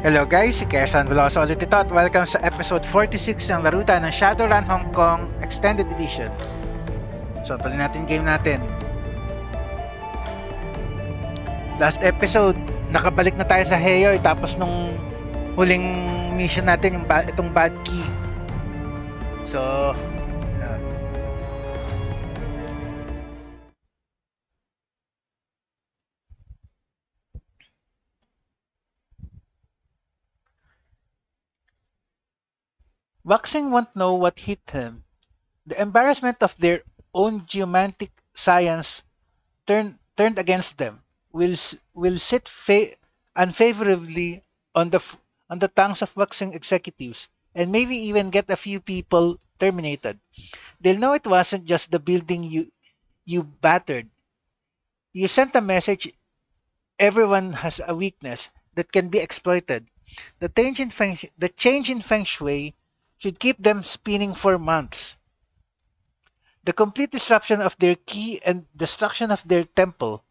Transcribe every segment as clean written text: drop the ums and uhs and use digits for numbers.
Hello guys, si Kesan Veloso ulit ito at welcome sa episode 46 ng Laruta ng Shadowrun Hong Kong Extended Edition. So, tuloy natin game natin. Last episode, nakabalik na tayo sa Heyoy tapos nung huling mission natin, yung itong bad key. So, Waxing won't know what hit him. The embarrassment of their own geomantic science turned against them will sit unfavorably on the tongues of Waxing executives and maybe even get a few people terminated. They'll know it wasn't just the building you battered. You sent a message. Everyone has a weakness that can be exploited. The change in feng shui should keep them spinning for months. The complete disruption of their key and destruction of their temple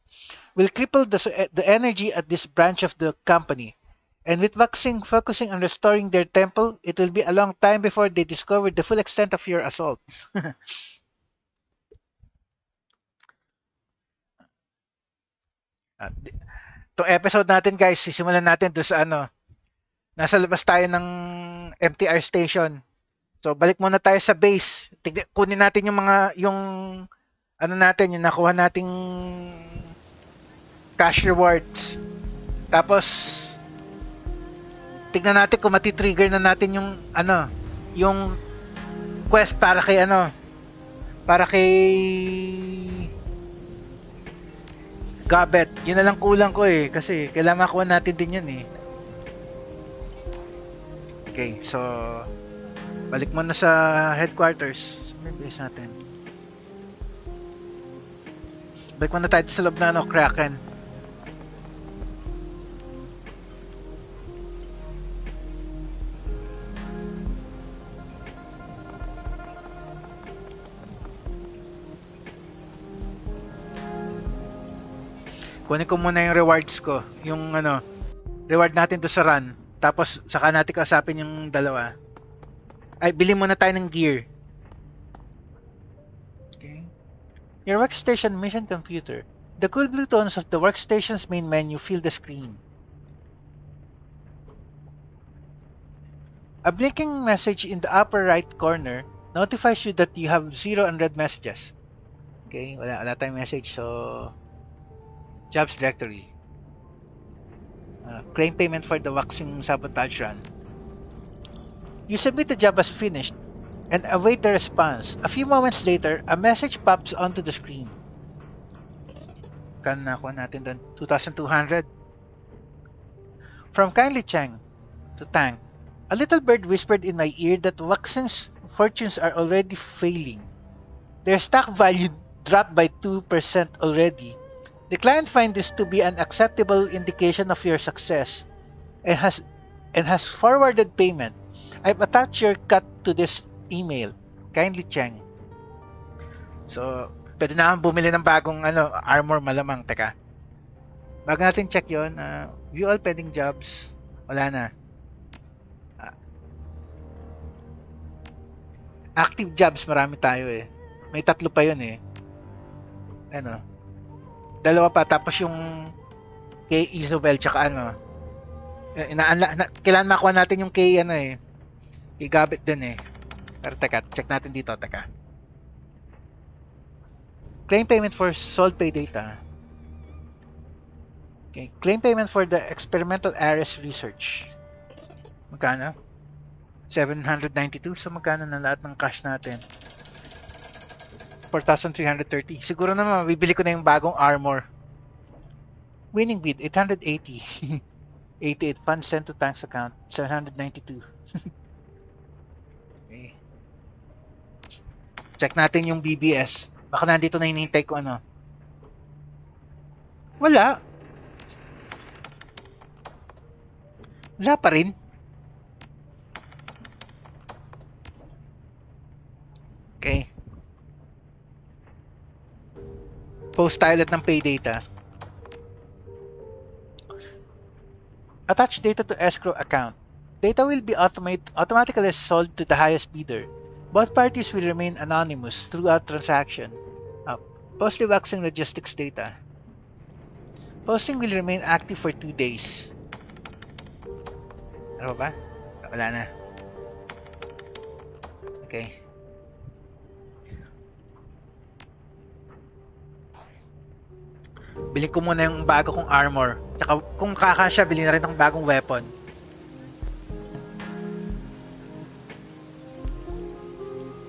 will cripple the energy at this branch of the company. And with Waxing focusing on restoring their temple, it will be a long time before they discover the full extent of your assault. Itong episode natin guys, sisimulan natin doon sa nasa labas tayo ng MTR station. So balik muna tayo sa base. Kunin natin yung natin, yung nakuha nating cash rewards. Tapos tignan natin kung mati-trigger na natin yung quest para kay Gabet. Yun na lang kulang ko kasi kailangan makuha natin din yun Okay, so balik muna sa headquarters. Sa base natin. Balik muna tayo sa loob na Kraken. Kunin ko muna yung rewards ko. Yung reward natin do sa run. Tapos saka natin kausapin yung dalawa. Ay, bili muna tayo ng gear. Okay. Your workstation mission computer. The cool blue tones of the workstation's main menu fill the screen. A blinking message in the upper right corner notifies you that you have 0 unread messages. Okay, wala tayong message. So, Jobs directory. Claim payment for the Waxing sabotage run. You submit the job as finished and await the response. A few moments later, a message pops onto the screen. Kan nakuha natin doon? 2,200. From Kindly Chang to Tang, a little bird whispered in my ear that Waxing's fortunes are already failing. Their stock value dropped by 2% already. The client finds this to be an acceptable indication of your success and has forwarded payment. I've attached your cut to this email. Kindly Chang. So, pwede na bumili ng bagong armor malamang. Teka. Bago natin check yon, view all pending jobs. Wala na. Active jobs, marami tayo May 3 pa yun Dalawa pa, tapos yung kay Isabel tsaka kailangan makuha natin yung kay kay Gabet din Pero teka, check natin dito, teka. Claim payment for sold pay data. Okay, claim payment for the experimental ARES research. Magkano? 792. So magkano na lahat ng cash natin? 4,330. Siguro naman, bibili ko na yung bagong armor. Winning bid, 880. 88 funds sent to Tank's account, 792. Okay. Check natin yung BBS. Baka nandito na hinihintay ko Wala. Wala pa rin. Okay. Post tayo ulit ng pay data. Attach data to escrow account. Data will be automatically sold to the highest bidder. Both parties will remain anonymous throughout transaction. Up. Post waxing logistics data. Posting will remain active for 2 days. Ano ba? Wala na. Okay. Bilhin ko muna yung bago kong armor. Tsaka kung kakasya, bilhin na rin ng bagong weapon.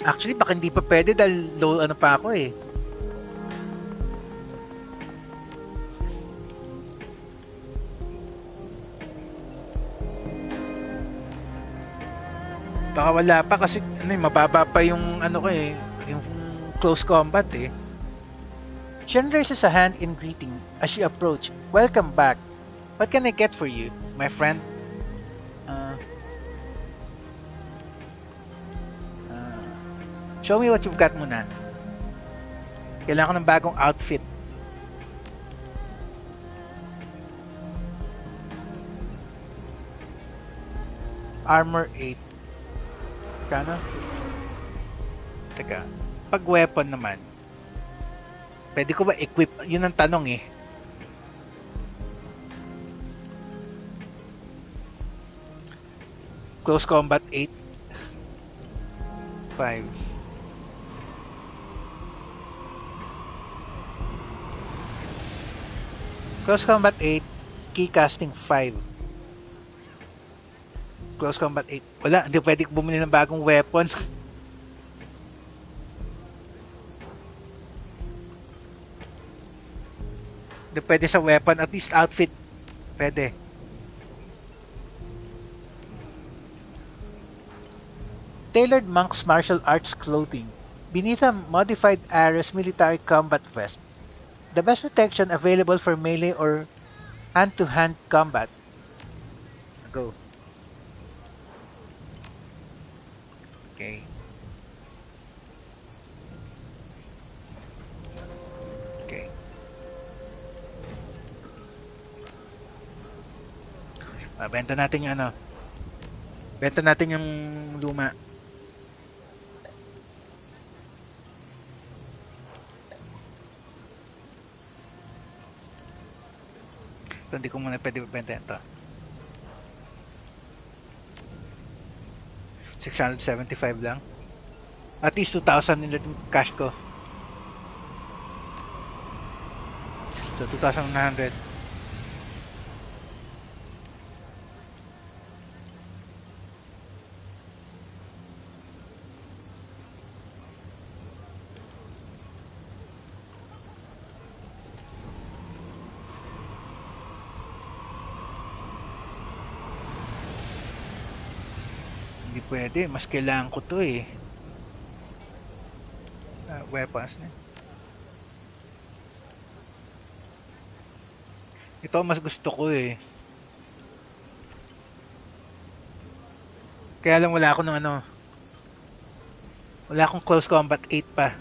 Actually, baka hindi pa pwede dahil low ano pa ako eh. Baka wala pa kasi ano, mababa pa yung ano ko eh, yung close combat eh. Shen raises a hand in greeting as she approach. Welcome back. What can I get for you, my friend? Show me what you've got muna. Kailangan ko ng bagong outfit. Armor 8. Kano? Teka. Pag weapon naman. Pwede ko ba equip? Yun ang tanong eh. Close combat 8. 5. Close combat 8. Key casting 5. Close combat 8. Wala, hindi pwede bumili ng bagong weapon. Hindi pwede sa weapon, at least outfit. Pwede. Tailored monk's martial arts clothing. Beneath a modified Ares military combat vest. The best protection available for melee or hand-to-hand combat. Go. Okay. Okay. Benta natin yung ano. Benta natin yung luma. So, hindi ko muna pwede benta ito. 675 lang. At least 2,000 nila yung cash ko. So 2,100. Hindi pwede, mas kailangan ko to eh. Weapons na. Ito mas gusto ko eh. Kaya lang wala ako ng ano. Wala akong close combat 8 pa.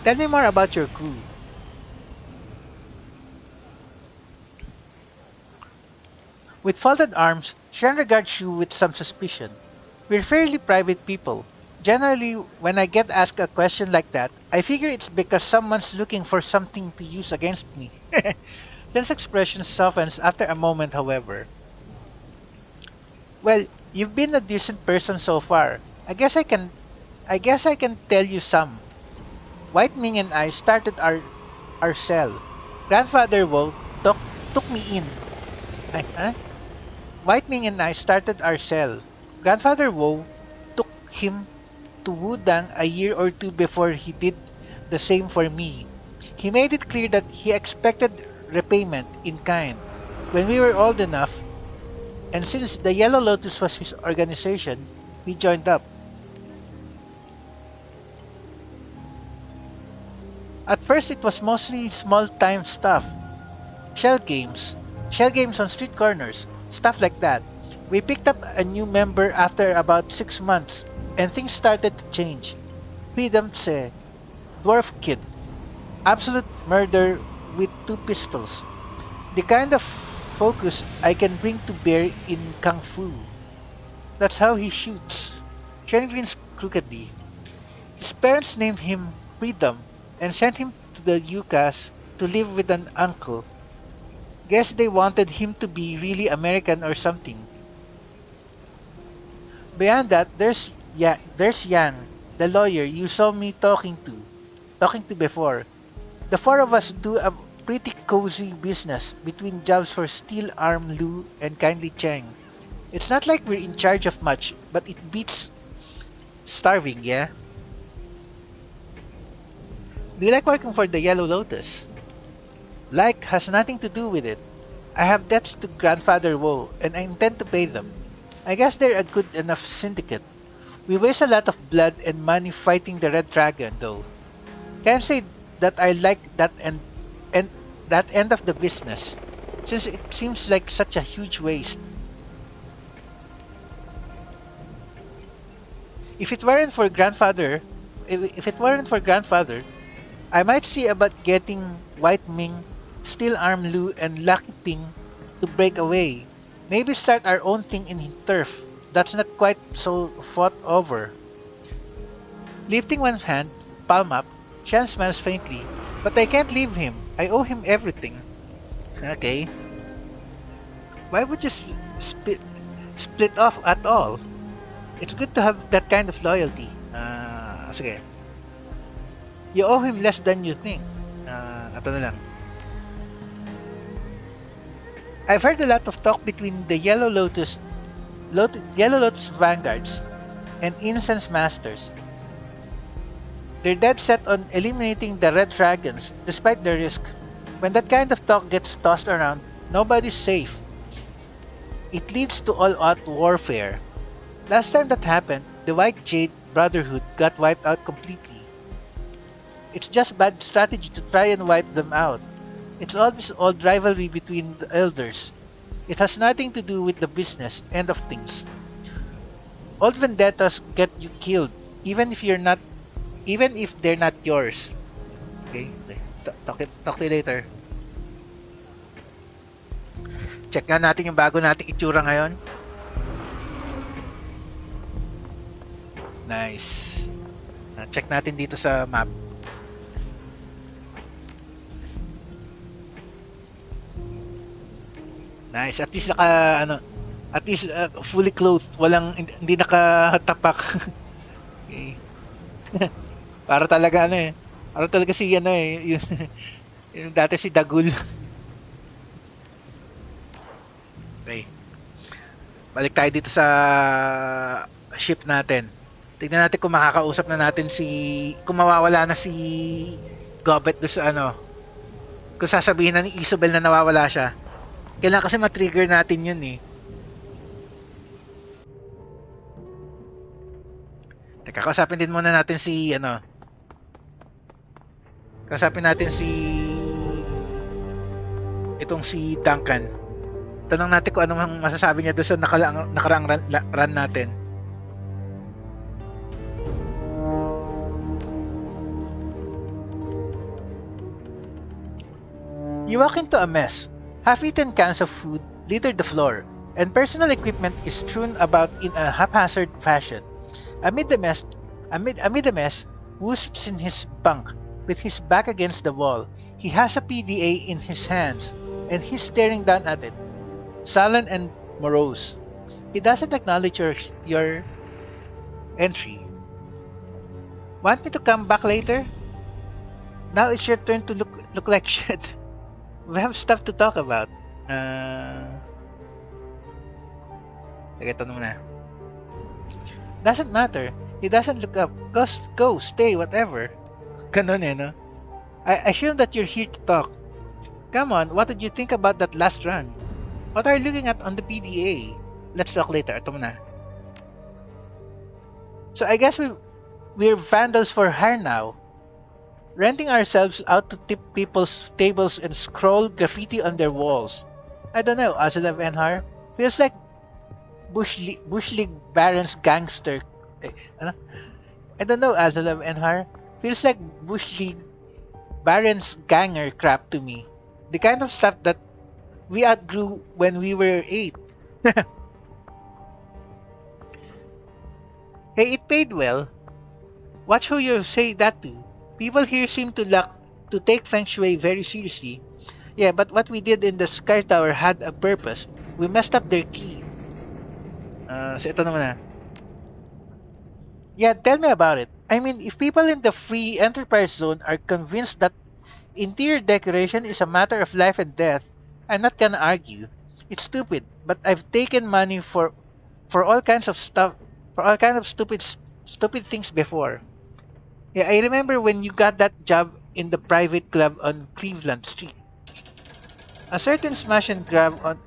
Tell me more about your crew. With folded arms, Shen regards you with some suspicion. We're fairly private people. Generally, when I get asked a question like that, I figure it's because someone's looking for something to use against me. Shen's expression softens after a moment, however. Well, you've been a decent person so far. I guess I can tell you some. White Ming and I started our cell. Grandfather Wu took me in. White Ming and I started our cell. Grandfather Wu took him to Wudang a year or two before he did the same for me. He made it clear that he expected repayment in kind when we were old enough, and since the Yellow Lotus was his organization, we joined up. At first, it was mostly small-time stuff. Shell games on street corners, stuff like that. We picked up a new member after about 6 months, and things started to change. Freedom se. dwarf kid. Absolute murder with two pistols. The kind of focus I can bring to bear in Kung Fu. That's how he shoots. Shen grins crookedly. His parents named him Freedom and sent him to the Yucas to live with an uncle. Guess they wanted him to be really American or something. Beyond that, there's Yang, the lawyer you saw me talking to before. The four of us do a pretty cozy business between jobs for Steel Arm Lu and Kindly Cheng. It's not like we're in charge of much, but it beats starving, yeah? Do you like working for the Yellow Lotus? Like has nothing to do with it. I have debts to Grandfather Woe, and I intend to pay them. I guess they're a good enough syndicate. We waste a lot of blood and money fighting the Red Dragon, though. Can't say that I like and that end of the business, since it seems like such a huge waste. If it weren't for grandfather, if it weren't for grandfather, I might see about getting White Ming, Steel Arm Lu, and Lucky Ping to break away. Maybe start our own thing in turf. That's not quite so fought over. Lifting one hand, palm up, Shan smiles faintly. But I can't leave him. I owe him everything. Okay. Why would you split off at all? It's good to have that kind of loyalty. Sige. You owe him less than you think. Ito na lang. I've heard a lot of talk between the Yellow Lotus vanguards and Incense Masters. They're dead set on eliminating the Red Dragons, despite the risk. When that kind of talk gets tossed around, nobody's safe. It leads to all-out warfare. Last time that happened, the White Jade Brotherhood got wiped out completely. It's just bad strategy to try and wipe them out. It's all this old rivalry between the elders. It has nothing to do with the business, end of things. Old vendettas get you killed, even if they're not yours. Okay? Talk to you later. Check nga natin yung bago nating itsura ngayon. Nice. Check natin dito sa map. Nice. At least fully clothed, hindi nakatapak. Okay. Para talaga Para talaga si yung dati si Dagul. Okay. Balik tayo dito sa ship natin. Tignan natin kung makakausap na natin kung mawawala na si Gobet do sa kung sasabihin na ni Isobel na nawawala siya. Kailangan kasi ma-trigger natin yun eh. Teka, kausapin din muna natin kausapin natin itong si Duncan. Tanong natin kung ano masasabi niya doon sa nakaraang run natin. You walk into a mess. Half-eaten cans of food litter the floor, and personal equipment is strewn about in a haphazard fashion. Amid the mess, Wu sits in his bunk, with his back against the wall. He has a PDA in his hands, and he's staring down at it, sullen and morose. He doesn't acknowledge your entry. Want me to come back later? Now it's your turn to look like shit. We have stuff to talk about. Teka, ito muna. Doesn't matter. He doesn't look up. Go, stay, whatever. Ganon no? I assume that you're here to talk. Come on, what did you think about that last run? What are you looking at on the PDA? Let's talk later. Ito muna. So I guess we're vandals for hire now. Renting ourselves out to tip people's tables and scroll graffiti on their walls. I don't know, Azulav Enhar. Feels like Bush League Baron's gangster. I don't know, Azulav Enhar. Feels like Bush League Baron's Ganger crap to me. The kind of stuff that we outgrew when we were 8. Hey, it paid well. Watch who you say that to. People here seem to take Feng Shui very seriously. Yeah, but what we did in the Sky Tower had a purpose. We messed up their key. So ito naman na. Yeah, tell me about it. I mean, if people in the free enterprise zone are convinced that interior decoration is a matter of life and death, I'm not gonna argue. It's stupid, but I've taken money for all kinds of stuff, for all kinds of stupid things before. Yeah, I remember when you got that job in the private club on Cleveland Street. A certain smash and grab on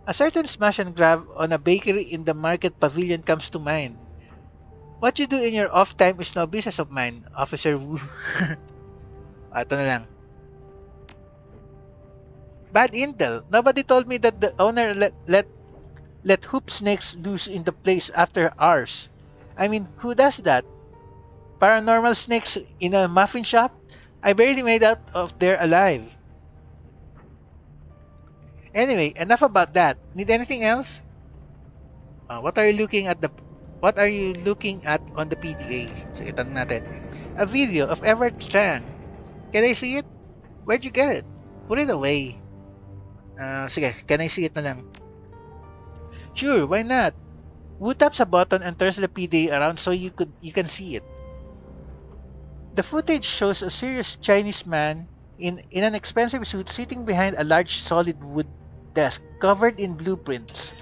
a certain smash and grab on a bakery in the market pavilion comes to mind. What you do in your off time is no business of mine, Officer Wu. Ito na lang. Bad intel. Nobody told me that the owner let hoop snakes loose in the place after hours. I mean, who does that? Paranormal snakes in a muffin shop? I barely made out of there alive. Anyway, enough about that. Need anything else? What are you looking at on the PDA? So itanong natin. A video of Everett Chan. Can I see it? Where'd you get it? Put it away. Sige, can I see it na lang? Sure, why not? Wu taps a button and turns the PDA around so you can see it. The footage shows a serious Chinese man in an expensive suit sitting behind a large solid wood desk covered in blueprints.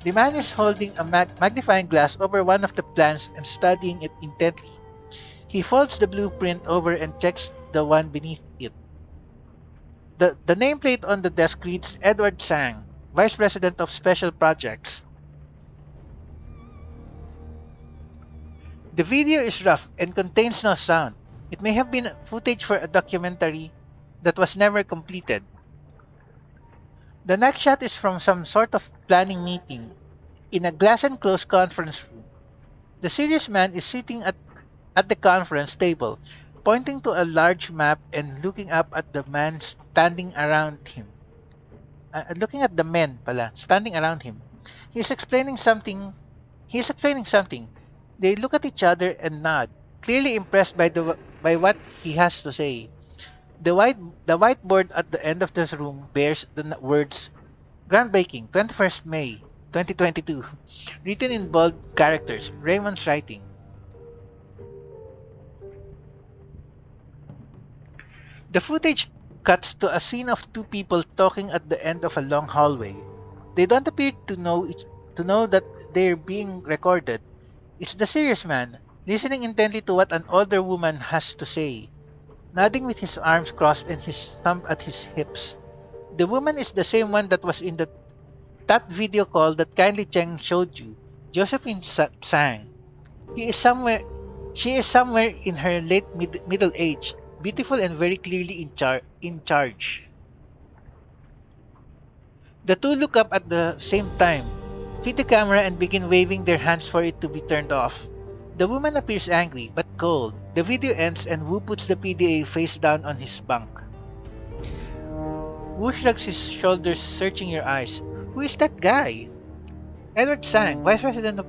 The man is holding a magnifying glass over one of the plans and studying it intently. He folds the blueprint over and checks the one beneath it. The nameplate on the desk reads Edward Sang, Vice President of Special Projects. The video is rough and contains no sound. It may have been footage for a documentary that was never completed. The next shot is from some sort of planning meeting in a glass-enclosed conference room. The serious man is sitting at the conference table, pointing to a large map and looking up at the man standing around him. Looking at the men pala, standing around him. He's explaining something. He's explaining something. They look at each other and nod, clearly impressed by what he has to say. The whiteboard at the end of this room bears the words "Groundbreaking, 21st May, 2022," written in bold characters. Raymond's writing. The footage cuts to a scene of two people talking at the end of a long hallway. They don't appear to know that they're being recorded. It's the serious man, listening intently to what an older woman has to say, nodding with his arms crossed and his thumb at his hips. The woman is the same one that was in that video call that kindly Cheng showed you, Josephine Sang. He is somewhere, she is somewhere in her late middle age, beautiful and very clearly in charge. The two look up at the same time, feed the camera and begin waving their hands for it to be turned off. The woman appears angry, but cold. The video ends and Wu puts the PDA face down on his bunk. Wu shrugs his shoulders, searching your eyes. Who is that guy? Edward Sang, Vice President of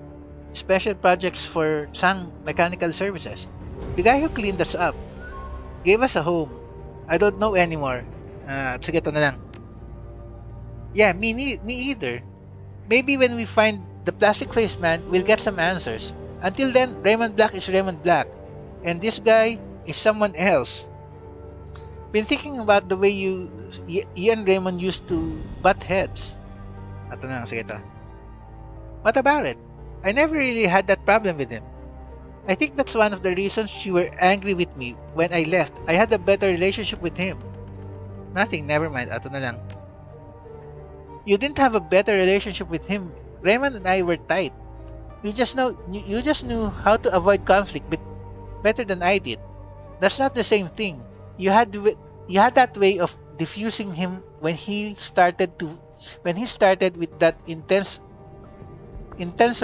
Special Projects for Sang Mechanical Services. The guy who cleaned us up. Gave us a home. I don't know anymore. Sige, ito na lang. Yeah, me either. Maybe when we find the plastic-faced man, we'll get some answers. Until then, Raymond Black is Raymond Black. And this guy is someone else. Been thinking about the way you and Raymond used to butt heads. Ito na lang, sige ito. What about it? I never really had that problem with him. I think that's one of the reasons you were angry with me when I left. I had a better relationship with him. Nothing, never mind. Ito na lang. You didn't have a better relationship with him. Raymond and I were tight. You just knew how to avoid conflict better than I did. That's not the same thing. You had that way of diffusing him when he started with that intense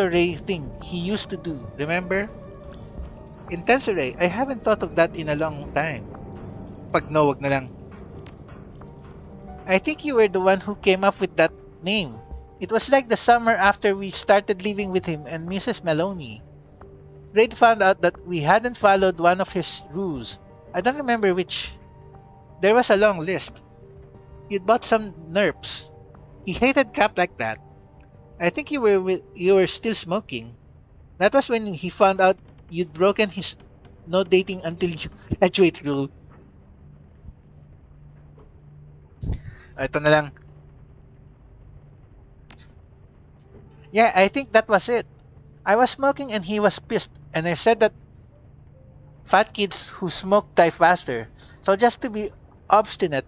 array thing he used to do. Remember? Intense array. I haven't thought of that in a long time. Pag no, wag na lang. I think you were the one who came up with that name. It was like the summer after we started living with him and Mrs. Maloney. Raid found out that we hadn't followed one of his rules. I don't remember which. There was a long list. You'd bought some nerps. He hated crap like that. I think you were still smoking. That was when he found out you'd broken his no dating until you graduate rule. Ito na lang. Yeah, I think that was it. I was smoking and he was pissed, and I said that fat kids who smoke die faster. So just to be obstinate,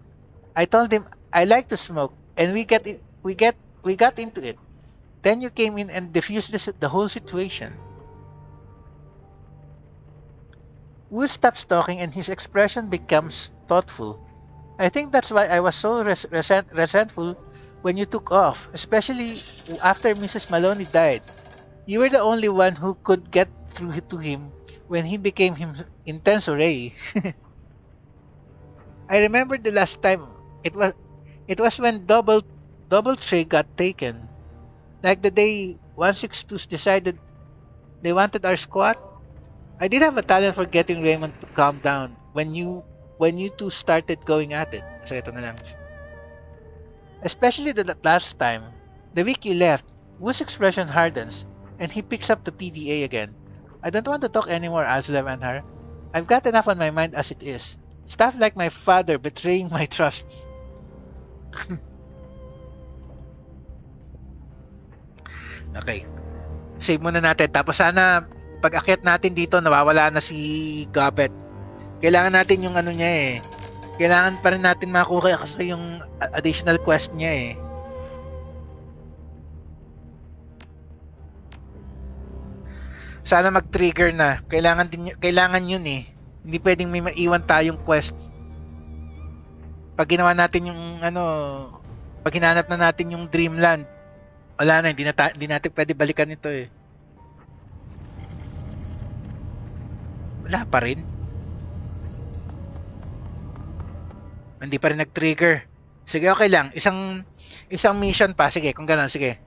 I told him I like to smoke, and we got into it. Then you came in and diffused the whole situation. Wu stops talking and his expression becomes thoughtful. I think that's why I was so resentful when you took off, especially after Mrs. Maloney died. You were the only one who could get through to him when he became him intense array. I remember the last time it was it was when double tray got taken. Like the day 162s decided they wanted our squad. I did have a talent for getting Raymond to calm down when you two started going at it. So ito na lang. Especially the last time, the week you left, Wu's expression hardens and he picks up the PDA again. I don't want to talk anymore, Aslam and her. I've got enough on my mind as it is. Stuff like my father betraying my trust. Okay. Save muna natin. Tapos sana pag akyat natin dito, nawawala na si Gobet. Kailangan natin yung ano niya eh. Kailangan pa rin natin makuha kasi yung additional quest niya eh. Sana mag-trigger na. Kailangan yun eh. Hindi pwedeng may maiwan tayong quest. Pag ginawa natin yung ano, pag hinanap na natin yung Dreamland, wala na, hindi natin pwede balikan ito eh. Wala pa rin. Hindi pa rin nag-trigger. Sige, okay lang. Isang mission pa. Sige, kung gano'n, sige.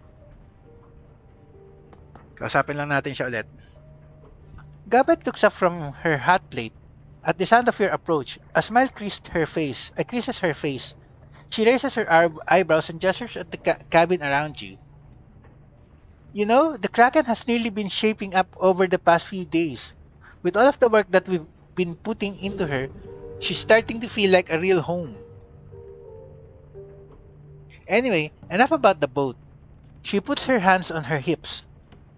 Kausapin lang natin siya ulit. Gabet looks up from her hot plate. At the sound of your approach, a smile creases her face. She raises her eyebrows and gestures at the cabin around you. You know, the Kraken has nearly been shaping up over the past few days. With all of the work that we've been putting into her, she's starting to feel like a real home. Anyway, enough about the boat. She puts her hands on her hips,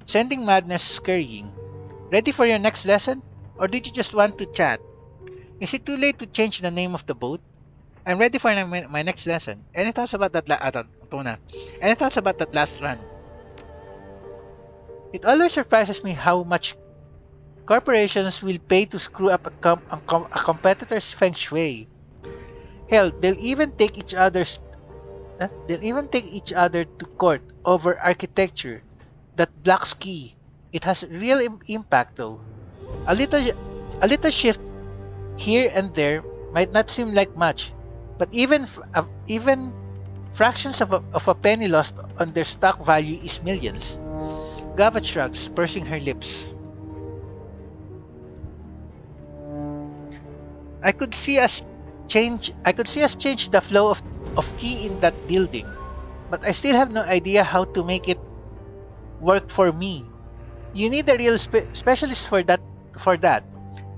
sending Madness scurrying. Ready for your next lesson? Or did you just want to chat? Is it too late to change the name of the boat? I'm ready for my next lesson. Any thoughts about that Any thoughts about that last run? It always surprises me how much corporations will pay to screw up a competitor's feng shui. Hell, they'll even take each other to court over architecture. That black ski, it has real impact though. A little shift here and there might not seem like much, but even fractions of a penny lost on their stock value is millions. Gava shrugs, pursing her lips. I could see us change the flow of key in that building, but I still have no idea how to make it work for me. You need a real specialist for that,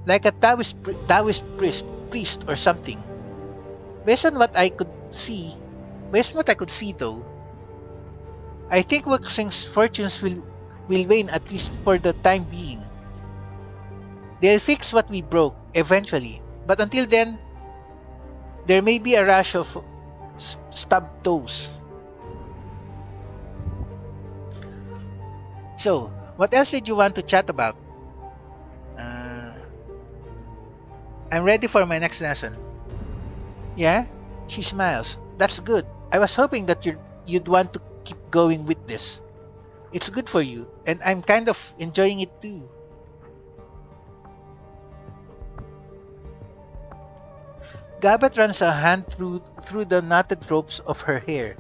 like a Taoist priest or something. Based on what I could see though, I think Wuxing's fortunes will wane, at least for the time being. They'll fix what we broke eventually, but until then, there may be a rush of stubbed toes. So, what else did you want to chat about? I'm ready for my next lesson. Yeah? She smiles. That's good. I was hoping that you'd want to keep going with this. It's good for you, and I'm kind of enjoying it too. Gabet runs a hand through the knotted ropes of her hair,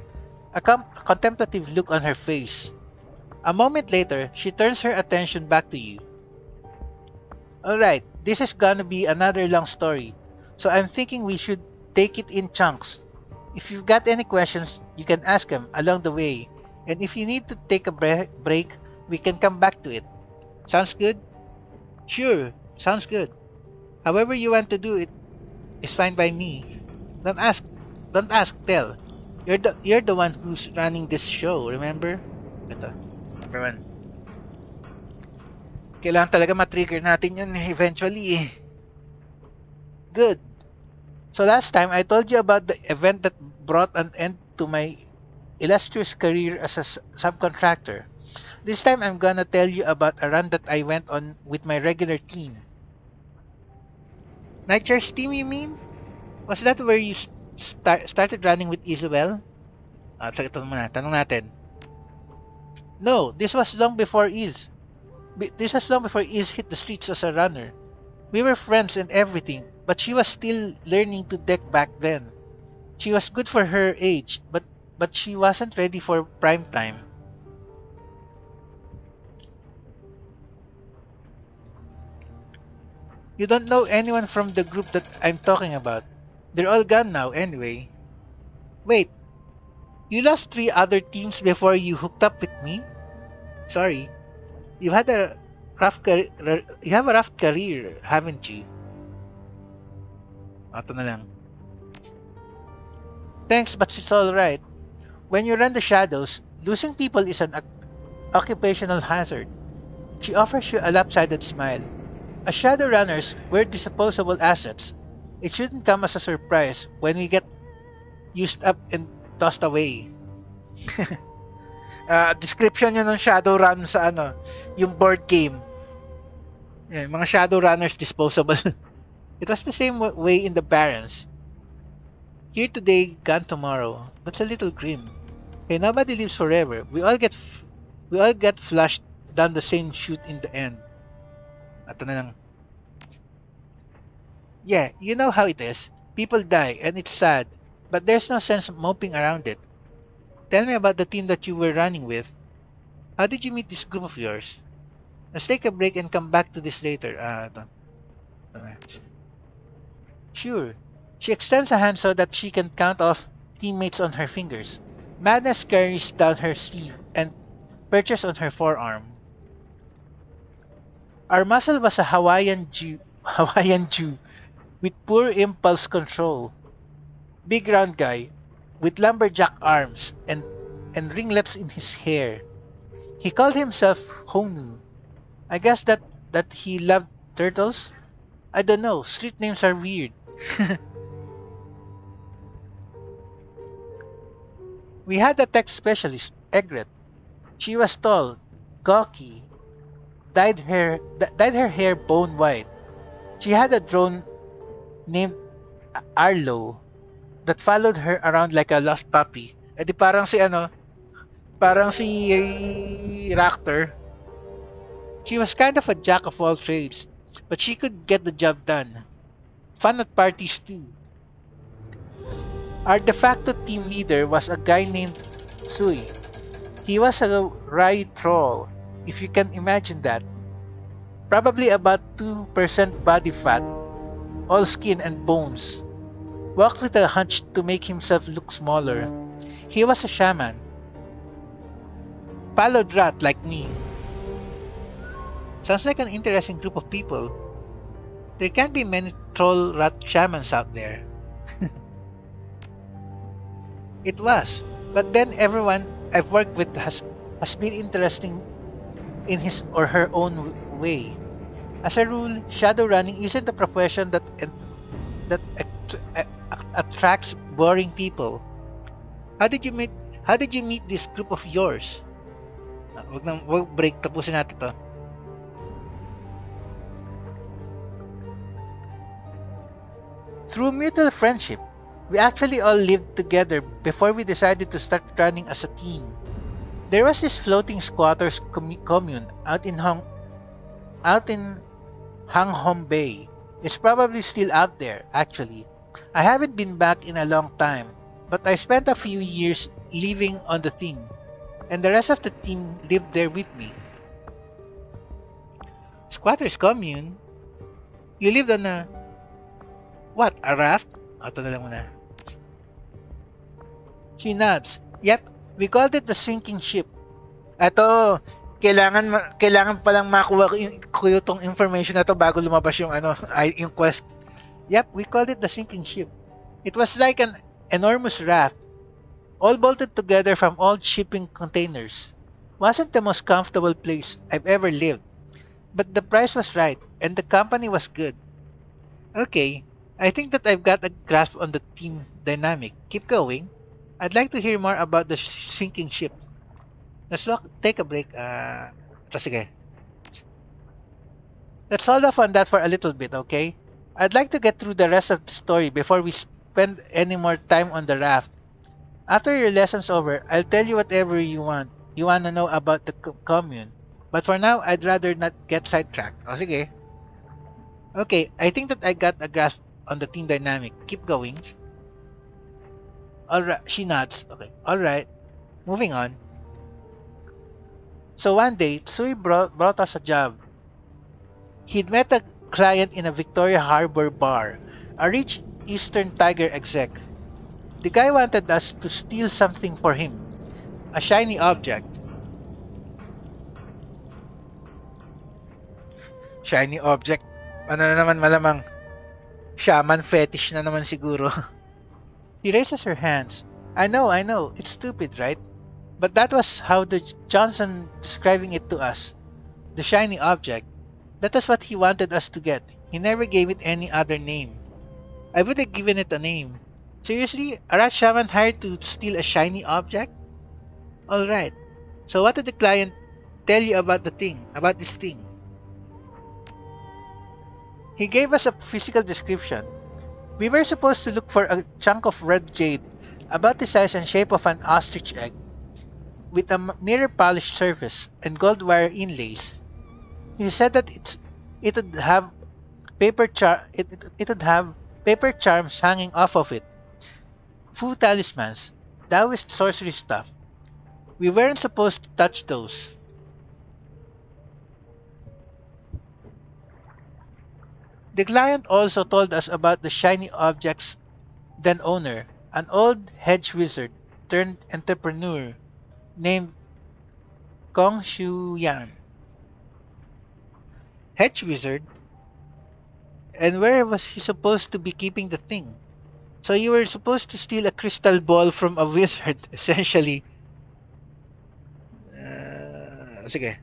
a contemplative look on her face. A moment later, she turns her attention back to you. Alright, this is gonna be another long story, so I'm thinking we should take it in chunks. If you've got any questions, you can ask them along the way, and if you need to take a break, we can come back to it. Sounds good? Sure, sounds good. However you want to do it is fine by me. Don't ask, don't ask, tell. You're the one who's running this show, remember? Ito, number one. Kailangan talaga matrigger natin yun eventually eh. Good. So last time I told you about the event that brought an end to my illustrious career as a subcontractor. This time I'm gonna tell you about a run that I went on with my regular team. Nightchair's team, you mean? Was that where you started running with Isabel? So ito muna, tanong natin. No, this was long before Iz hit the streets as a runner. We were friends and everything, but she was still learning to deck back then. She was good for her age, but she wasn't ready for prime time. You don't know anyone from the group that I'm talking about. They're all gone now anyway. Wait, you lost 3 other teams before you hooked up with me? Sorry. You've had a you have a rough career, haven't you? Ito na lang. Thanks, but it's alright. When you run the shadows, losing people is an occupational hazard. She offers you a lopsided smile. As Shadowrunners, we're disposable assets. It shouldn't come as a surprise when we get used up and tossed away. Description yun ng Shadowrun sa yung board game. Yan, mga Shadowrunners disposable. It was the same way in the Barrens. Here today, gone tomorrow. That's a little grim. Hey, nobody lives forever. We all get flushed down the same chute in the end. Ito na lang. Yeah, you know how it is. People die, and it's sad. But there's no sense moping around it. Tell me about the team that you were running with. How did you meet this group of yours? Let's take a break and come back to this later. Sure. She extends a hand so that she can count off teammates on her fingers. Madness carries down her sleeve and perches on her forearm. Our muscle was a Hawaiian Jew with poor impulse control. Big round guy with lumberjack arms and ringlets in his hair. He called himself Honu. I guess that he loved turtles? I don't know, street names are weird. We had a tech specialist, Egret. She was tall, gawky, dyed her hair bone white. She had a drone named Arlo that followed her around like a lost puppy. Eh di parang si Raptor. She was kind of a jack of all trades, but she could get the job done. Fun at parties too. Our de facto team leader was a guy named Sui. He was a wry troll, if you can imagine that. Probably about 2% body fat, all skin and bones. Walked with a hunch to make himself look smaller. He was a shaman. Pallid rat like me. Sounds like an interesting group of people. There can't be many troll rat shamans out there. It was, but then everyone I've worked with has been interesting in his or her own way. As a rule, shadow running isn't a profession that attracts boring people. How did you meet this group of yours? Wag break, tapusin natin to. Through mutual friendship, we actually all lived together before we decided to start running as a team. There was this floating squatters commune out in Hang Hom Bay. It's probably still out there, actually. I haven't been back in a long time, but I spent a few years living on the thing, and the rest of the team lived there with me. Squatters commune? You lived on a... what, a raft? Ito na lang muna. She nods. Yep, we called it the sinking ship. Ato, kailangan palang makuha ko itong information na to bago lumabas yung yung quest. Yep, we called it the sinking ship. It was like an enormous raft, all bolted together from old shipping containers. Wasn't the most comfortable place I've ever lived, but the price was right and the company was good. Okay, I think that I've got a grasp on the team dynamic. Keep going. I'd like to hear more about the sinking ship. Take a break. Sige. Let's hold off on that for a little bit, okay? I'd like to get through the rest of the story before we spend any more time on the raft. After your lesson's over, I'll tell you whatever you want to know about the commune. But for now, I'd rather not get sidetracked. O sige. Okay, I think that I got a grasp on the team dynamic. Keep going. Alright, she nods. Okay, alright. Moving on. So one day, Tsui brought us a job. He'd met a client in a Victoria Harbor bar, a rich Eastern Tiger exec. The guy wanted us to steal something for him, a shiny object. Shiny object? Ano na naman malamang? Shaman fetish na naman siguro. She raises her hands. I know, it's stupid, right? But that was how the Johnson describing it to us. The shiny object. That was what he wanted us to get. He never gave it any other name. I would have given it a name. Seriously? A rat shaman hired to steal a shiny object? Alright. So what did the client tell you about this thing? He gave us a physical description. We were supposed to look for a chunk of red jade, about the size and shape of an ostrich egg, with a mirror polished surface and gold wire inlays. He said that it would have it would have paper charms hanging off of it, fu talismans, Taoist sorcery stuff. We weren't supposed to touch those. The client also told us about the shiny object's then owner, an old hedge wizard turned entrepreneur named Kong Shu Yan. Hedge wizard? And where was he supposed to be keeping the thing? So you were supposed to steal a crystal ball from a wizard, essentially. Sige.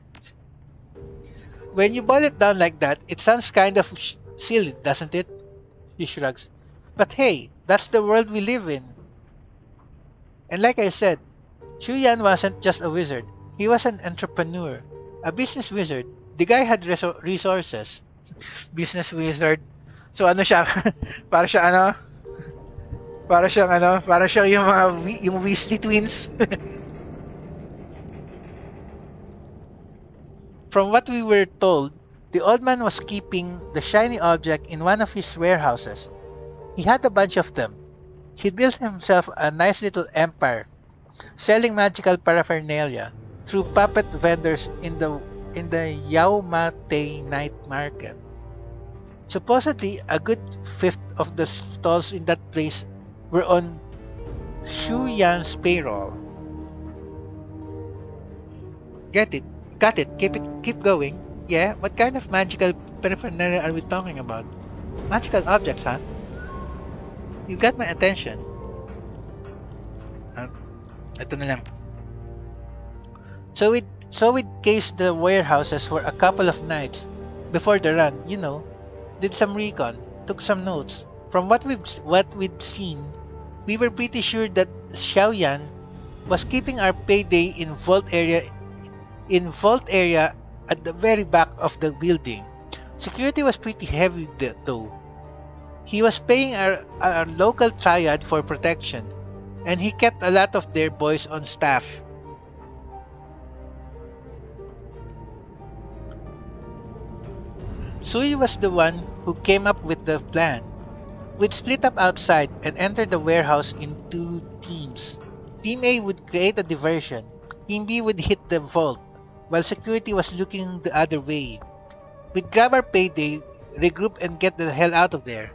When you boil it down like that, it sounds kind of silly, doesn't it? He shrugs. But hey, that's the world we live in. And like I said, Shu Yan wasn't just a wizard. He was an entrepreneur, a business wizard. The guy had resources. Business wizard. So ano siya? para siya ano? Para siya yung yung Weasley twins. From what we were told, the old man was keeping the shiny object in one of his warehouses. He had a bunch of them. He built himself a nice little empire, selling magical paraphernalia through puppet vendors in the Yao Ma Tei night market. Supposedly, a good fifth of the stalls in that place were on Shu Yan's payroll. Get it? Got it. Keep going. Yeah, what kind of magical paraphernalia are we talking about? Magical objects, huh? You got my attention. Ito na lang. So we'd cased the warehouses for a couple of nights before the run, did some recon, took some notes. From what we'd seen, we were pretty sure that Xiaoyan was keeping our payday in vault area at the very back of the building. Security was pretty heavy though. He was paying our local triad for protection, and he kept a lot of their boys on staff. Sui was the one who came up with the plan. We'd split up outside and enter the warehouse in two teams. Team A would create a diversion. Team B would hit the vault, while security was looking the other way. We'd grab our payday, regroup, and get the hell out of there.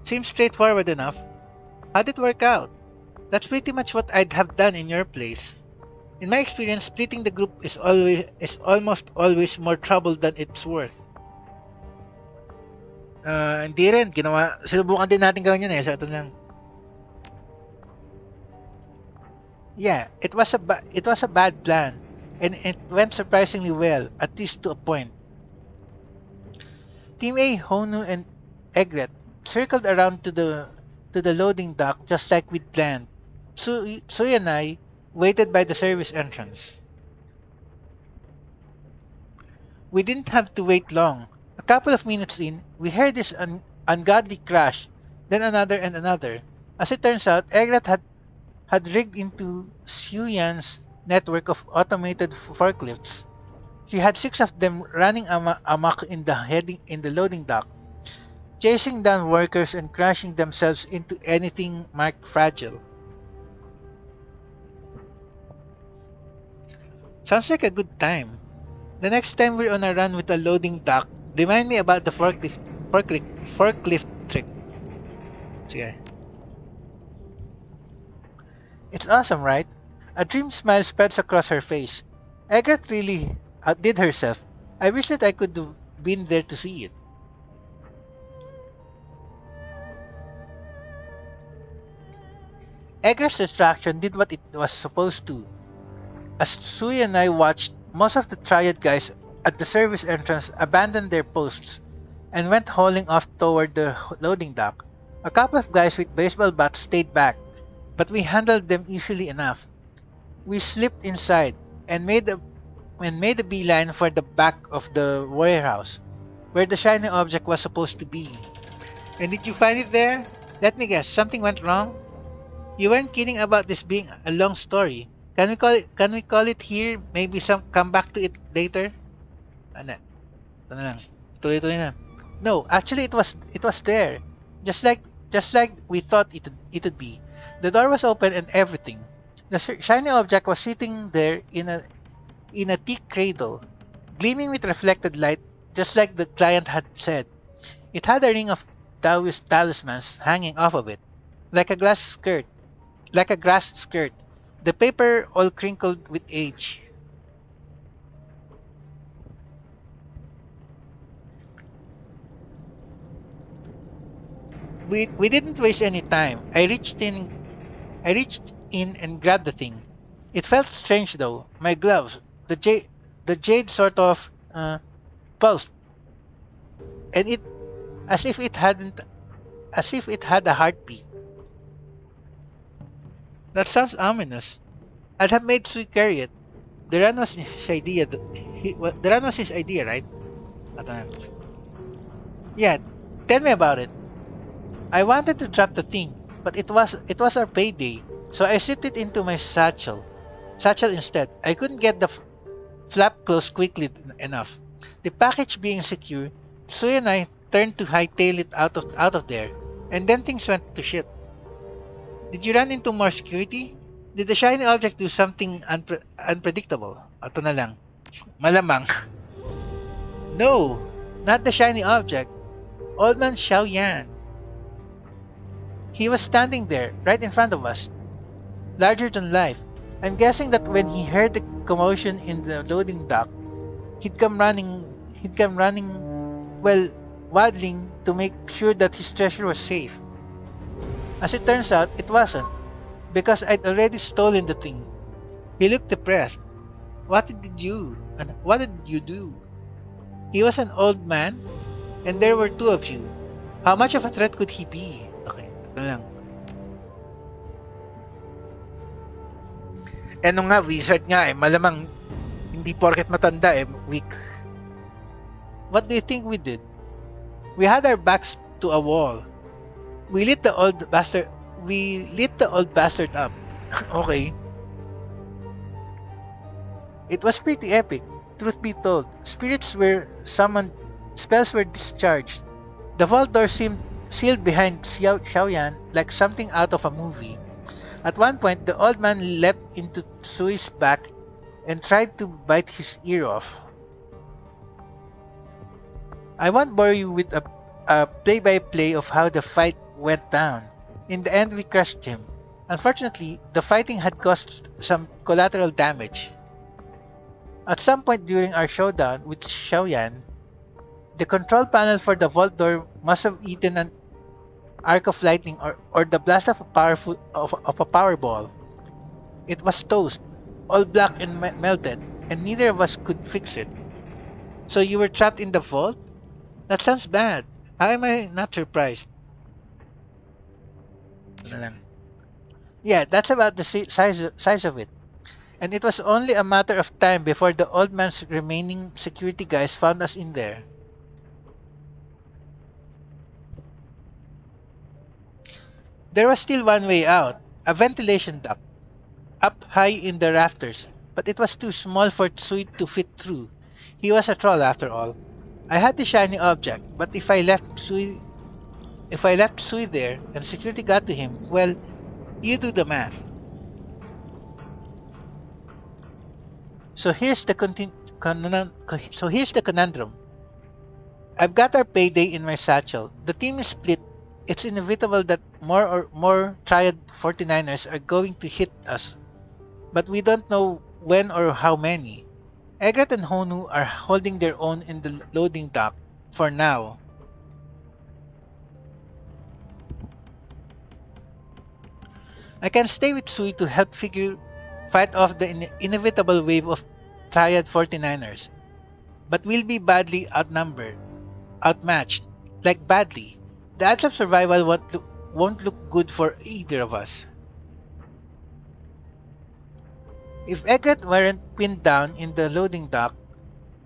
Seems straightforward enough. How'd it work out? That's pretty much what I'd have done in your place. In my experience, splitting the group is almost always more trouble than it's worth. Hindi rin. Sinubukan din natin gawin yun eh. So, ito lang. Yeah, it was a bad plan. And it went surprisingly well, at least to a point. Team A, Honu, and Egret circled around to the loading dock just like we'd planned. Sui and I waited by the service entrance. We didn't have to wait long. A couple of minutes in, we heard this ungodly crash, then another and another. As it turns out, Egret had rigged into Suyan's network of automated forklifts. She had six of them running amok in the loading dock, chasing down workers and crashing themselves into anything marked fragile. Sounds like a good time. The next time we're on a run with a loading dock, remind me about the forklift, forklift trick. Sige. It's awesome, right? A dream smile spreads across her face. Egret really outdid herself. I wish that I could have been there to see it. Egret's distraction did what it was supposed to. As Sui and I watched, most of the Triad guys at the service entrance abandoned their posts and went hauling off toward the loading dock. A couple of guys with baseball bats stayed back, but we handled them easily enough. We slipped inside and made a beeline for the back of the warehouse, where the shiny object was supposed to be. And did you find it there? Let me guess, something went wrong? You weren't kidding about this being a long story. Can we call it here? Maybe come back to it later? Ano? Ito na lang. Tuloy-tuloy na. No, actually it was there. Just like we thought it'd be. The door was open and everything. The shiny object was sitting there in a teak cradle, gleaming with reflected light, just like the client had said. It had a ring of Taoist talismans hanging off of it, like a grass skirt. The paper all crinkled with age. We didn't waste any time. I reached in and grabbed the thing. It felt strange though. My gloves, the jade sort of pulsed, and it as if it hadn't as if it had a heartbeat. That sounds ominous. I'd have made Sui carry it. The run was his idea. The run was his idea, right? Ito na. Yeah, tell me about it. I wanted to drop the thing, but it was our payday, so I slipped it into my satchel instead. I couldn't get the flap closed quickly enough. The package being secure, Sui and I turned to hightail it out of there, and then things went to shit. Did you run into more security? Did the shiny object do something unpredictable? Ito na lang. Malamang. No, not the shiny object. Old man Xiao Yan. He was standing there, right in front of us, larger than life. I'm guessing that when he heard the commotion in the loading dock, he'd come running, well, waddling to make sure that his treasure was safe. As it turns out, it wasn't, because I'd already stolen the thing. He looked depressed. What did you do? He was an old man, and there were two of you. How much of a threat could he be? Okay, ito lang. Ano nga, wizard nga eh. Malamang hindi porket matanda eh, weak. What do you think we did? We had our backs to a wall. We lit the old bastard up. Okay. It was pretty epic. Truth be told, spirits were Spells were discharged. The vault door seemed sealed behind Xiaoyan like something out of a movie. At one point, the old man leapt into Sui's back and tried to bite his ear off. I won't bore you with a play-by-play of how the fight went down. In the end, we crushed him. Unfortunately, the fighting had caused some collateral damage. At some point during our showdown with Xiaoyan, the control panel for the vault door must have eaten an arc of lightning or the blast of a power ball. It was toast, all black and melted, and neither of us could fix it. So you were trapped in the vault? That sounds bad. How am I not surprised? Ano lang. Yeah, that's about the size of it. And it was only a matter of time before the old man's remaining security guys found us in there. There was still one way out, a ventilation duct, up high in the rafters, but it was too small for Tsui to fit through. He was a troll after all. I had the shiny object, but if I left Sui there and security got to him, well, you do the math. So here's the conundrum. I've got our payday in my satchel. The team is split. It's inevitable that more Triad 49ers are going to hit us, but we don't know when or how many. Egret and Honu are holding their own in the loading dock for now. I can stay with Sui to help fight off the inevitable wave of Triad 49ers, but we'll be badly outmatched, like badly. The odds of survival won't look good for either of us. If Egret weren't pinned down in the loading dock,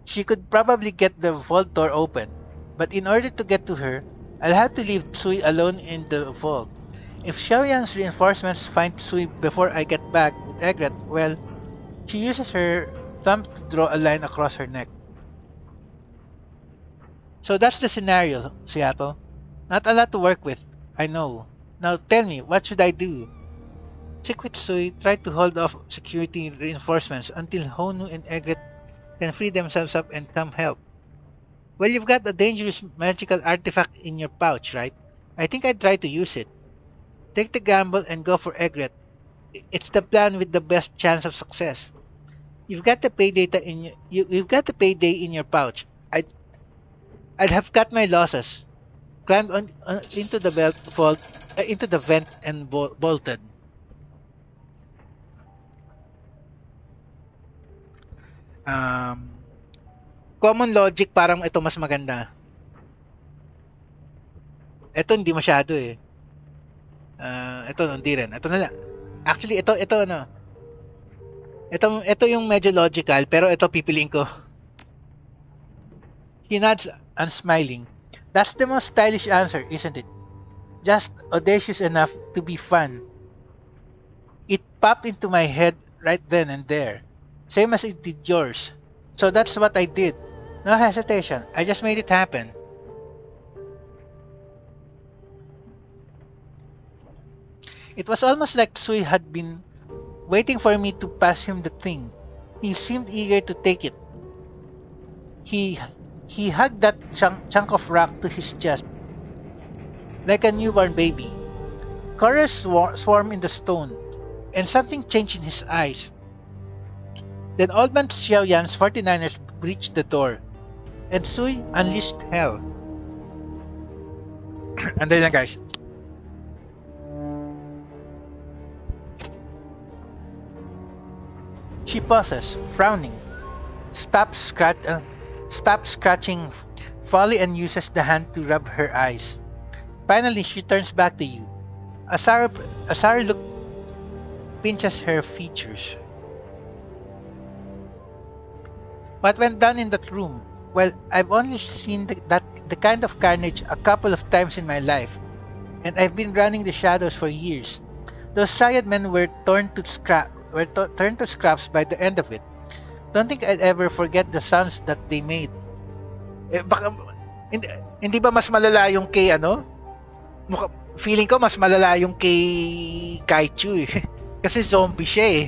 she could probably get the vault door open, but in order to get to her, I'll have to leave Tsui alone in the vault. If Xiaoyan's reinforcements find Tsui before I get back with Egret, well, she uses her thumb to draw a line across her neck. So that's the scenario, Seattle. Not a lot to work with, I know. Now tell me, what should I do? Tsui tried to hold off security reinforcements until Honu and Egret can free themselves up and come help. Well, you've got a dangerous magical artifact in your pouch, right? I think I'd try to use it. Take the gamble and go for Egret. It's the plan with the best chance of success. You've got the you've got the payday in your pouch. I'd have cut my losses, climbed into the into the vent and bolted. Um, Common logic parang ito mas maganda. Ito hindi masyado eh. Ito hindi rin. Ito na lang. Actually ito ano. Ito yung medyo logical pero ito pipiliin ko. He nods unsmiling. That's the most stylish answer, isn't it? Just audacious enough to be fun. It popped into my head right then and there. Same as it did yours. So that's what I did. No hesitation. I just made it happen. It was almost like Sui had been waiting for me to pass him the thing. He seemed eager to take it. He hugged that chunk of rock to his chest like a newborn baby. Colors swarmed in the stone, and something changed in his eyes. Then Old Man Xiaoyan's 49ers breached the door, and Sui unleashed hell. Andali lang guys. She pauses, frowning, stops scratching Folly and uses the hand to rub her eyes. Finally, she turns back to you. A sorry look pinches her features. What went down in that room? Well, I've only seen the kind of carnage a couple of times in my life, and I've been running the shadows for years. Those Triad men were turned to scraps by the end of it. Don't think I'd ever forget the sounds that they made. Hindi, hindi ba mas malala yung kay ano? Feeling ko mas malala yung kay Kaichu eh. Kasi zombie siya eh.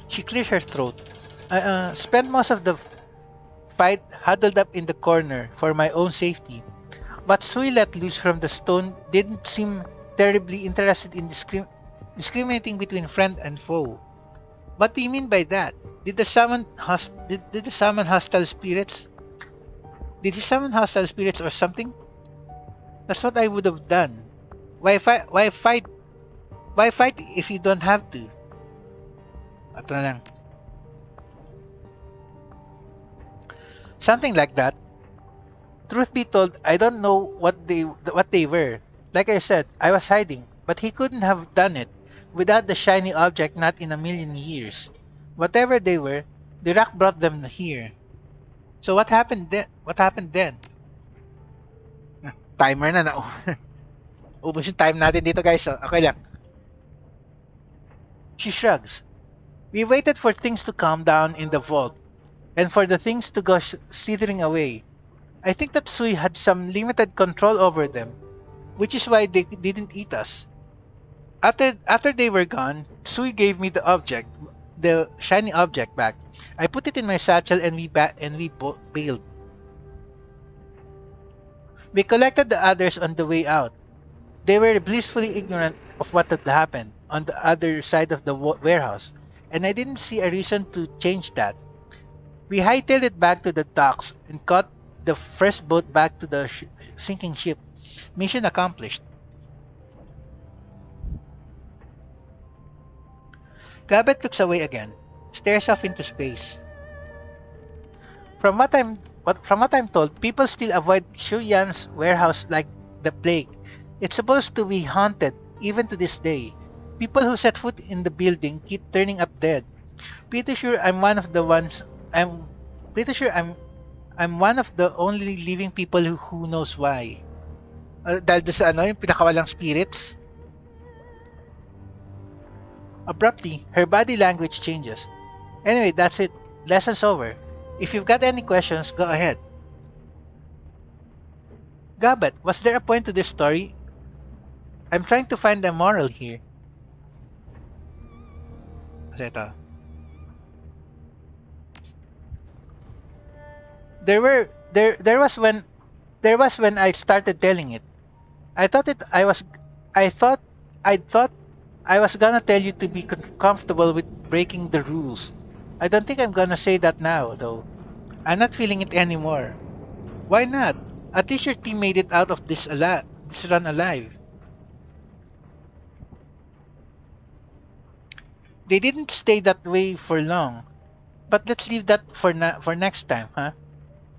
She cleared her throat. I spent most of the fight huddled up in the corner for my own safety. But Sui let loose from the stone didn't seem terribly interested in discriminating between friend and foe. What do you mean by that? Did the summon hostile spirits? Did he summon hostile spirits or something? That's what I would have done. Why fight? Why fight? Why fight if you don't have to? Ito na lang. Something like that. Truth be told, I don't know what they were. Like I said, I was hiding, but he couldn't have done it without the shiny object, not in a million years. Whatever they were, the rock brought them here. So what happened then? What happened then? Timer na ubos yung time natin dito guys. So, okay lang. She shrugs. We waited for things to calm down in the vault, and for the things to go slithering away. I think that Sui had some limited control over them, which is why they didn't eat us. After they were gone, Sui gave me the shiny object back. I put it in my satchel and we bailed. We collected the others on the way out. They were blissfully ignorant of what had happened on the other side of the warehouse, and I didn't see a reason to change that. We hightailed it back to the docks and caught the first boat back to the sinking ship. Mission accomplished. Gabbett looks away again, stares off into space. From what I'm told, people still avoid Shuyan's warehouse like the plague. It's supposed to be haunted even to this day. People who set foot in the building keep turning up dead. Pretty sure I'm one of the ones. I'm pretty sure I'm one of the only living people who knows why. Dahil doon sa ano, yung pinakawalang spirits. Abruptly, her body language changes. Anyway, that's it. Lesson's over. If you've got any questions, go ahead. Gabat, was there a point to this story? I'm trying to find a moral here. Ito. There was when I started telling it. I thought it I was I thought I was gonna tell you to be comfortable with breaking the rules. I don't think I'm gonna say that now though. I'm not feeling it anymore. Why not? At least your team made it out of this run alive. They didn't stay that way for long. But let's leave that for next time, huh?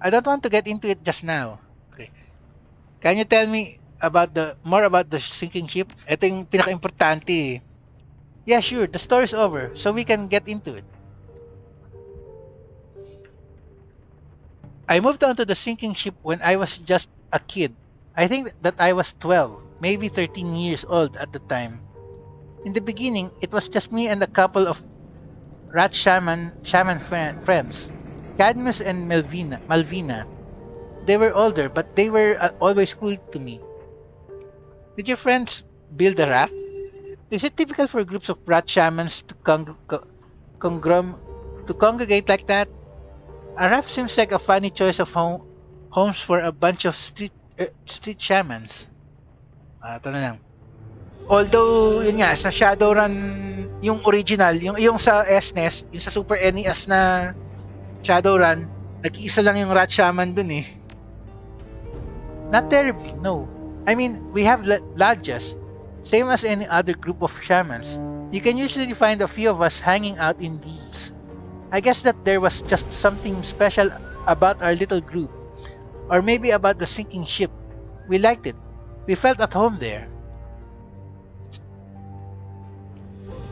I don't want to get into it just now. Okay. Can you tell me about the more about the sinking ship? Ito yung pinaka-importante eh. Yeah, sure. The story's over, so we can get into it. I moved onto the sinking ship when I was just a kid. I think that I was 12, maybe 13 years old at the time. In the beginning, it was just me and a couple of rat shaman friends, Cadmus and Malvina. They were older, but they were always cool to me. Did your friends build a raft? Is it typical for groups of rat shamans to congregate like that? A raft seems like a funny choice of homes for a bunch of street shamans. Ito na lang. Although, yun nga, sa Shadowrun, yung original, yung sa SNES, yung sa Super NES na Shadowrun, nag-iisa lang yung rat shaman dun eh. Not terribly, no. I mean, we have lodges, same as any other group of shamans. You can usually find a few of us hanging out in these. I guess that there was just something special about our little group. Or maybe about the sinking ship. We liked it. We felt at home there.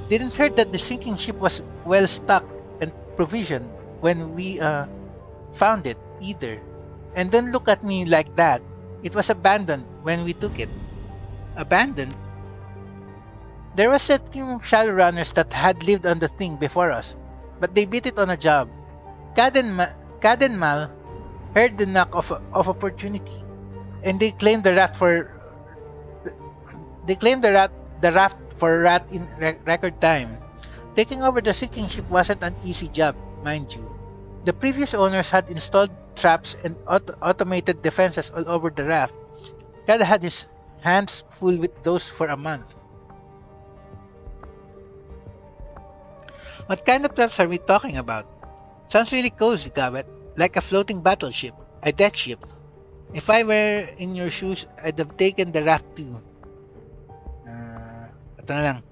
Didn't hurt that the sinking ship was well stocked and provisioned when we found it either. And don't look at me like that. It was abandoned when we took it. Abandoned? There was a team of Shadowrunners that had lived on the thing before us, but they beat it on a job. Cadenmal heard the knock of opportunity, and they claimed the raft for rat in record time. Taking over the sinking ship wasn't an easy job, mind you. The previous owners had installed traps and automated defenses all over the raft. Cad had his hands full with those for a month. What kind of traps are we talking about? Sounds really cozy, Gabet. Like a floating battleship, a death ship. If I were in your shoes, I'd have taken the raft too. Ito na lang.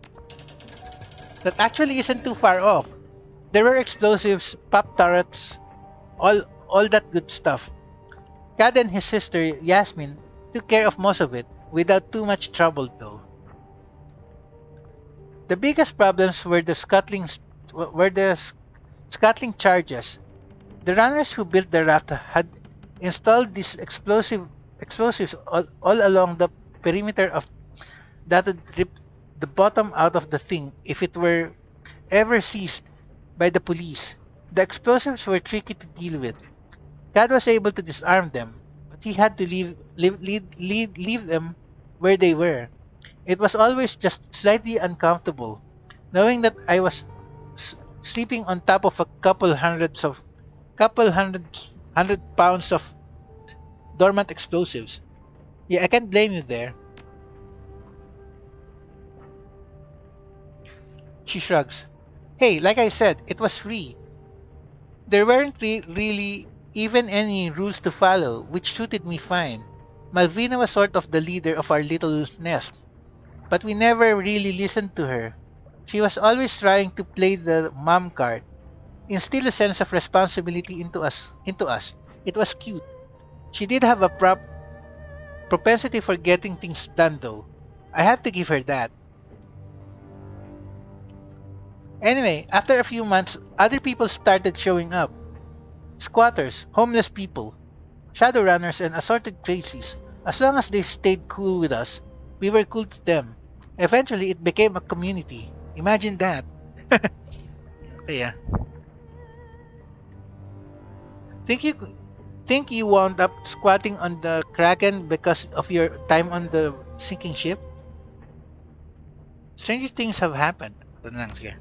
That actually isn't too far off. There were explosives, pop turrets, all that good stuff. Kad and his sister Yasmin took care of most of it without too much trouble though. The biggest problems were the scuttling charges. The runners who built the raft had installed these explosives all along the perimeter of that would rip the bottom out of the thing if it were ever seized by the police. The explosives were tricky to deal with. Cad was able to disarm them, but he had to leave them where they were. It was always just slightly uncomfortable, knowing that I was sleeping on top of a couple hundred pounds of dormant explosives. Yeah, I can't blame you there. She shrugs. Hey, like I said, it was free. There weren't really even any rules to follow, which suited me fine. Malvina was sort of the leader of our little nest, but we never really listened to her. She was always trying to play the mom card, instill a sense of responsibility into us. It was cute. She did have a propensity for getting things done though. I have to give her that. Anyway, after a few months, other people started showing up. Squatters, homeless people, Shadowrunners, and assorted crazies. As long as they stayed cool with us, we were cool to them. Eventually, it became a community. Imagine that. Okay, yeah. Think you think you wound up squatting on the Kraken because of your time on the sinking ship? Stranger things have happened. Ito na lang, sige.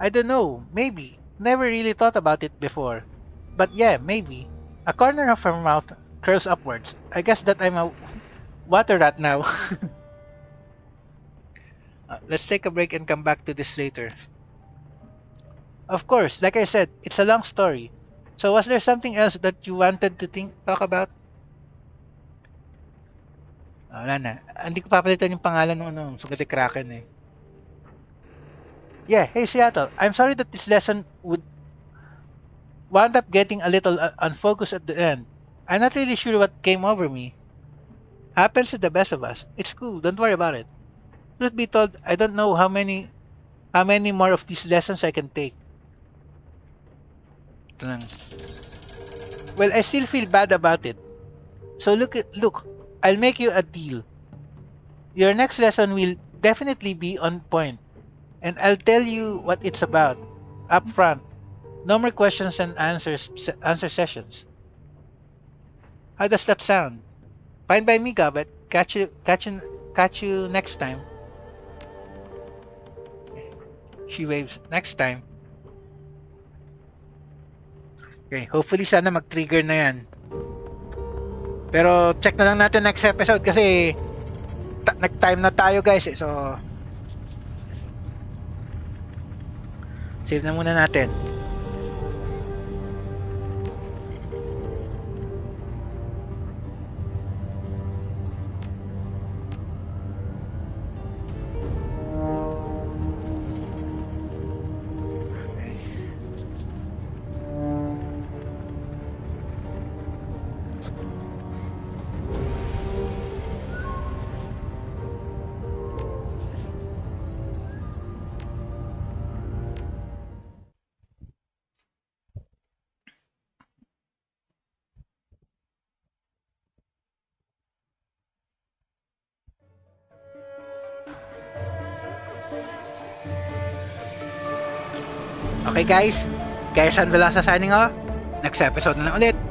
I don't know. Maybe. Never really thought about it before. But yeah, maybe. A corner of her mouth curls upwards. I guess that I'm a water rat now. Let's take a break and come back to this later. Of course, like I said, it's a long story. So was there something else that you wanted to talk about? Wala na. Hindi ko papalitan yung pangalan ng Sugati Kraken eh. Yeah, hey Seattle, I'm sorry that this lesson would wound up getting a little unfocused at the end. I'm not really sure what came over me. Happens to the best of us. It's cool, don't worry about it. Truth be told, I don't know how many more of these lessons I can take. Well, I still feel bad about it. So look, I'll make you a deal. Your next lesson will definitely be on point, and I'll tell you what it's about up front. No more questions and answer sessions. How does that sound? Fine by me, Gabet. Catch you next time. She waves. Next time. Okay, hopefully sana mag-trigger na yan. Pero check na lang natin next episode kasi nag-time na tayo guys eh. So save na muna natin. Okay guys, Kaya San Velasa signing off. Next episode na lang ulit.